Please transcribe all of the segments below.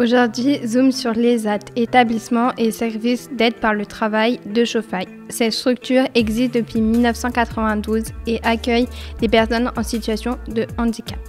Aujourd'hui, zoom sur l'ESAT, établissement et service d'aide par le travail de Chauffailles. Cette structure existe depuis 1992 et accueille des personnes en situation de handicap.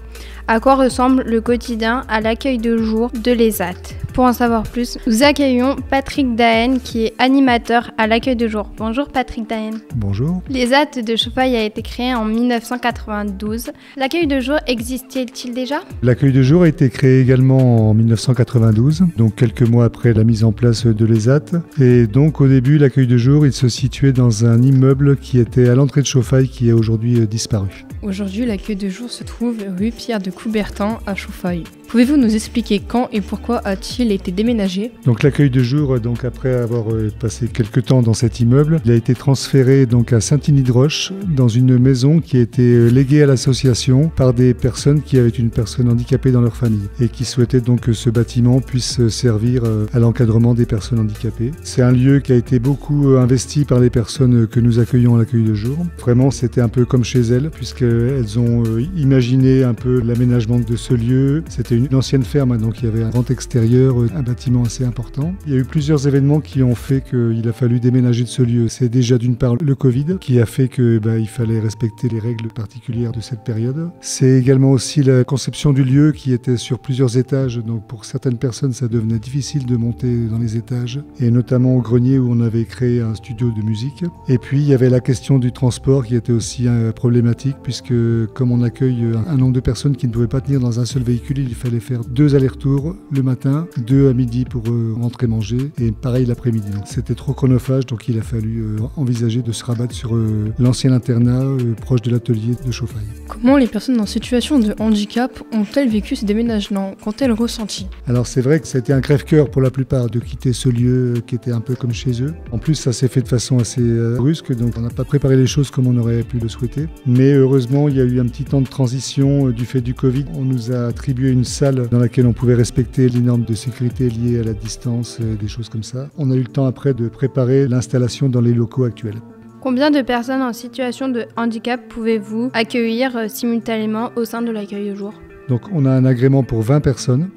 À quoi ressemble le quotidien à l'accueil de jour de l'ESAT? Pour en savoir plus, nous accueillons Patrick Daen qui est animateur à l'accueil de jour. Bonjour Patrick Daen. Bonjour. L'ESAT de Chauffailles a été créé en 1992. L'accueil de jour existait-il déjà? L'accueil de jour a été créé également en 1992, donc quelques mois après la mise en place de l'ESAT. Et donc au début, l'accueil de jour, il se situait dans un immeuble qui était à l'entrée de Chauffailles qui est aujourd'hui disparu. Aujourd'hui, l'accueil de jour se trouve rue Pierre de Coubertin à Chauffailles. Pouvez-vous nous expliquer quand et pourquoi a-t-il été déménagé? Donc l'accueil de jour, après avoir passé quelques temps dans cet immeuble, il a été transféré à Saint-Igny-de-Roche dans une maison qui a été léguée à l'association par des personnes qui avaient une personne handicapée dans leur famille et qui souhaitaient que ce bâtiment puisse servir à l'encadrement des personnes handicapées. C'est un lieu qui a été beaucoup investi par les personnes que nous accueillons à l'accueil de jour. Vraiment, c'était un peu comme chez elles puisqu'elles ont imaginé un peu l'aménagement de ce lieu. C'était une ancienne ferme, donc il y avait un grand extérieur, un bâtiment assez important. Il y a eu plusieurs événements qui ont fait qu'il a fallu déménager de ce lieu. C'est déjà d'une part le Covid qui a fait qu'il fallait respecter les règles particulières de cette période. C'est également aussi la conception du lieu qui était sur plusieurs étages, donc pour certaines personnes ça devenait difficile de monter dans les étages, et notamment au grenier où on avait créé un studio de musique. Et puis il y avait la question du transport qui était aussi problématique puisque comme on accueille un nombre de personnes qui ne pouvaient pas tenir dans un seul véhicule, il fallait faire 2 allers-retours le matin, 2 à midi pour rentrer manger et pareil l'après-midi. C'était trop chronophage, donc il a fallu envisager de se rabattre sur l'ancien internat proche de l'atelier de Chauffailles. Comment les personnes en situation de handicap ont-elles vécu ce déménagement? Qu'ont-elles ressenti? Alors c'est vrai que ça a été un crève-cœur pour la plupart de quitter ce lieu qui était un peu comme chez eux. En plus ça s'est fait de façon assez brusque, donc on n'a pas préparé les choses comme on aurait pu le souhaiter. Mais heureusement il y a eu un petit temps de transition du fait du Covid. On nous a attribué une salle dans laquelle on pouvait respecter les normes de sécurité liées à la distance, des choses comme ça. On a eu le temps après de préparer l'installation dans les locaux actuels. Combien de personnes en situation de handicap pouvez-vous accueillir simultanément au sein de l'accueil de jour? Donc on a un agrément pour 20 personnes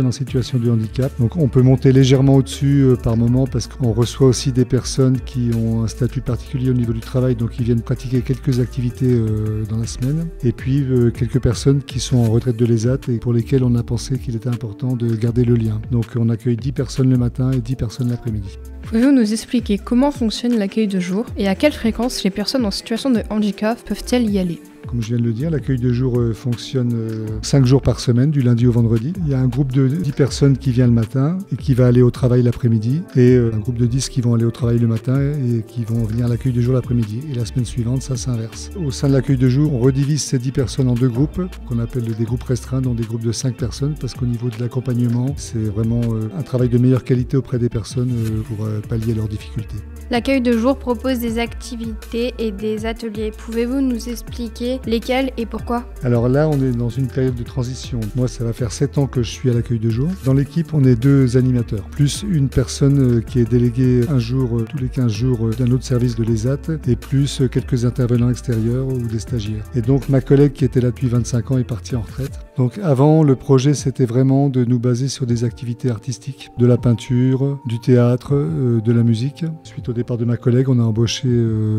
en situation de handicap. Donc on peut monter légèrement au-dessus par moment parce qu'on reçoit aussi des personnes qui ont un statut particulier au niveau du travail, donc ils viennent pratiquer quelques activités dans la semaine. Et puis quelques personnes qui sont en retraite de l'ESAT et pour lesquelles on a pensé qu'il était important de garder le lien. Donc on accueille 10 personnes le matin et 10 personnes l'après-midi. Pouvez-vous nous expliquer comment fonctionne l'accueil de jour et à quelle fréquence les personnes en situation de handicap peuvent-elles y aller? Comme je viens de le dire, l'accueil de jour fonctionne 5 jours par semaine, du lundi au vendredi. Il y a un groupe de 10 personnes qui vient le matin et qui va aller au travail l'après-midi, et un groupe de 10 qui vont aller au travail le matin et qui vont venir à l'accueil de jour l'après-midi. Et la semaine suivante, ça s'inverse. Au sein de l'accueil de jour, on redivise ces 10 personnes en 2 groupes, qu'on appelle des groupes restreints, donc des groupes de 5 personnes, parce qu'au niveau de l'accompagnement, c'est vraiment un travail de meilleure qualité auprès des personnes pour pallier leurs difficultés. L'accueil de jour propose des activités et des ateliers. Pouvez-vous nous expliquer lesquels et pourquoi? Alors là, on est dans une période de transition. Moi, ça va faire 7 ans que je suis à l'accueil de jour. Dans l'équipe, on est 2 animateurs, plus une personne qui est déléguée un jour, tous les 15 jours, d'un autre service de l'ESAT, et plus quelques intervenants extérieurs ou des stagiaires. Et donc, ma collègue qui était là depuis 25 ans est partie en retraite. Donc avant, le projet, c'était vraiment de nous baser sur des activités artistiques, de la peinture, du théâtre, de la musique. Suite au départ de ma collègue, on a embauché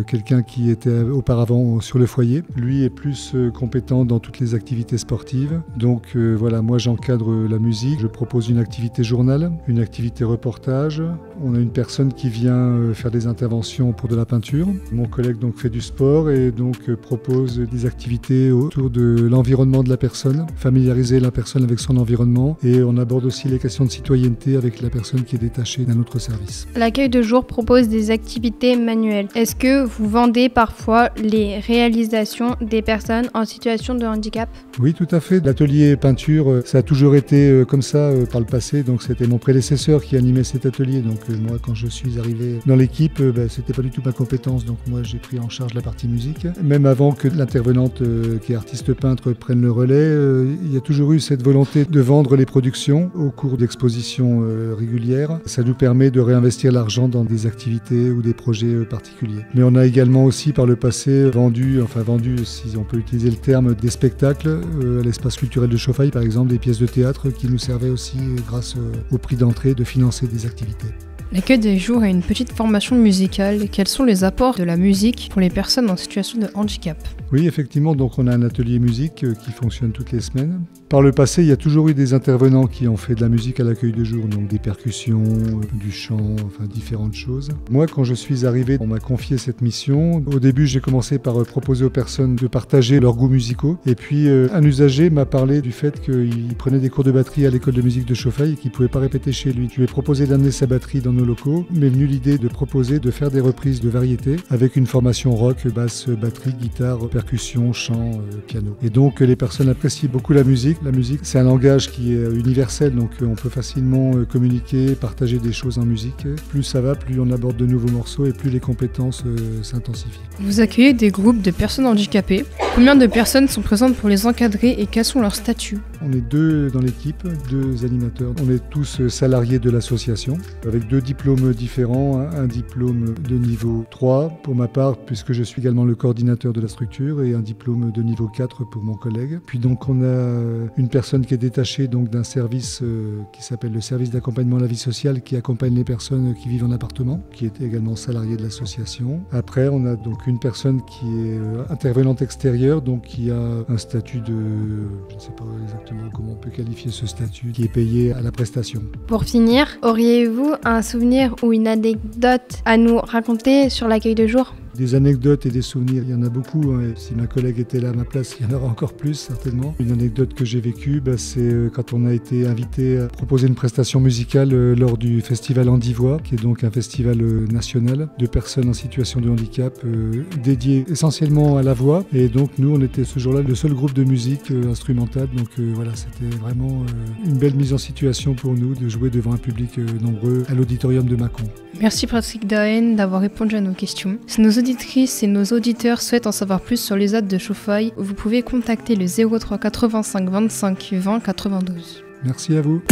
quelqu'un qui était auparavant sur le foyer. Lui est plus compétent dans toutes les activités sportives. Donc voilà, moi j'encadre la musique, je propose une activité journal, une activité reportage. On a une personne qui vient faire des interventions pour de la peinture. Mon collègue donc fait du sport et donc propose des activités autour de l'environnement de la personne, familiariser la personne avec son environnement, et on aborde aussi les questions de citoyenneté avec la personne qui est détachée d'un autre service. L'accueil de jour propose des activités manuelles. Est-ce que vous vendez parfois les réalisations des personnes en situation de handicap? Oui, tout à fait. L'atelier peinture, ça a toujours été comme ça par le passé. Donc c'était mon prédécesseur qui animait cet atelier. Donc moi, quand je suis arrivé dans l'équipe, c'était pas du tout ma compétence, donc moi j'ai pris en charge la partie musique. Même avant que l'intervenante qui est artiste peintre prenne le relais, il y a toujours eu cette volonté de vendre les productions au cours d'expositions régulières. Ça nous permet de réinvestir l'argent dans des activités ou des projets particuliers. Mais on a également aussi par le passé vendu, si on peut utiliser le terme, des spectacles à l'espace culturel de Chauffailles, par exemple, des pièces de théâtre qui nous servaient aussi, grâce au prix d'entrée, de financer des activités. L'accueil des jours a une petite formation musicale. Quels sont les apports de la musique pour les personnes en situation de handicap ? Oui, effectivement, donc on a un atelier musique qui fonctionne toutes les semaines. Par le passé, il y a toujours eu des intervenants qui ont fait de la musique à l'accueil de jour, donc des percussions, du chant, différentes choses. Moi, quand je suis arrivé, on m'a confié cette mission. Au début, j'ai commencé par proposer aux personnes de partager leurs goûts musicaux. Et puis, un usager m'a parlé du fait qu'il prenait des cours de batterie à l'école de musique de Chauffailles et qu'il ne pouvait pas répéter chez lui. Je lui ai proposé d'amener sa batterie dans nos locaux. M'est venue l'idée de proposer de faire des reprises de variétés avec une formation rock, basse, batterie, guitare, percussion, chant, piano. Et donc, les personnes apprécient beaucoup la musique. La musique, c'est un langage qui est universel, donc on peut facilement communiquer, partager des choses en musique. Plus ça va, plus on aborde de nouveaux morceaux et plus les compétences s'intensifient. Vous accueillez des groupes de personnes handicapées. Combien de personnes sont présentes pour les encadrer et quels sont leurs statuts ? On est 2 dans l'équipe, 2 animateurs. On est tous salariés de l'association, avec 2 diplômes différents, un diplôme de niveau 3 pour ma part, puisque je suis également le coordinateur de la structure, et un diplôme de niveau 4 pour mon collègue. Puis donc on a une personne qui est détachée donc d'un service qui s'appelle le service d'accompagnement à la vie sociale, qui accompagne les personnes qui vivent en appartement, qui est également salarié de l'association. Après, on a donc une personne qui est intervenante extérieure, donc qui a un statut de, je ne sais pas exactement comment on peut qualifier ce statut, qui est payé à la prestation. Pour finir, auriez-vous un souvenir ou une anecdote à nous raconter sur l'accueil de jour ? Des anecdotes et des souvenirs, il y en a beaucoup. Et si ma collègue était là à ma place, il y en aura encore plus certainement. Une anecdote que j'ai vécue, c'est quand on a été invité à proposer une prestation musicale lors du festival Andivois, qui est donc un festival national de personnes en situation de handicap dédié essentiellement à la voix. Et donc nous, on était ce jour-là le seul groupe de musique instrumentale. Donc voilà, c'était vraiment une belle mise en situation pour nous de jouer devant un public nombreux à l'auditorium de Mâcon. Merci Patrick Daen d'avoir répondu à nos questions. Si nos auditrices et nos auditeurs souhaitent en savoir plus sur les ZAD de Chauffailles, vous pouvez contacter le 03 85 25 20 92. Merci à vous.